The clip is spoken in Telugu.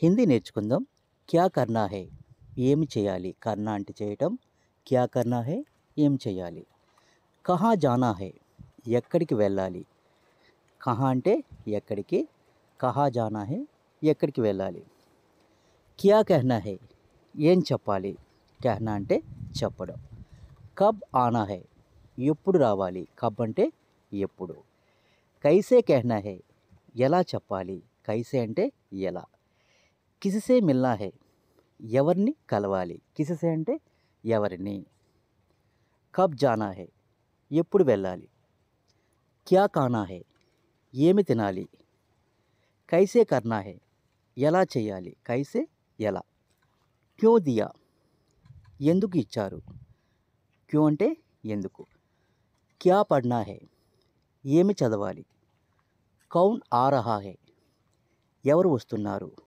హిందీ నేర్చుకుందాం. క్యా కర్నా హై, ఏమి చేయాలి. కర్నా అంటే చేయటం. క్యా కర్నా హై, ఏం చేయాలి. కహా జానా హై, ఎక్కడికి వెళ్ళాలి. కహా అంటే ఎక్కడికి, కహా జానా హై, ఎక్కడికి వెళ్ళాలి. క్యా కహనా హై, ఏం చెప్పాలి. కహనా అంటే చెప్పడం. కబ్ ఆనా హై, ఎప్పుడు రావాలి. కబ్ అంటే ఎప్పుడు. కైసే కహనా హై, ఎలా చెప్పాలి. కైసే అంటే ఎలా. కిసిసే మిల్నా హై, ఎవరిని కలవాలి. కిసిసే అంటే ఎవరిని. కబ్ జానా హై, ఎప్పుడు వెళ్ళాలి. క్యా ఖానా హై, ఏమి తినాలి. కైసే కర్నా హై, ఎలా చేయాలి. కైసే ఎలా. క్యో దియా, ఎందుకు ఇచ్చారు. క్యో అంటే ఎందుకు. క్యా పడ్నా హై, ఏమి చదవాలి. కౌన్ ఆ రహా హై, ఎవరు వస్తున్నారు.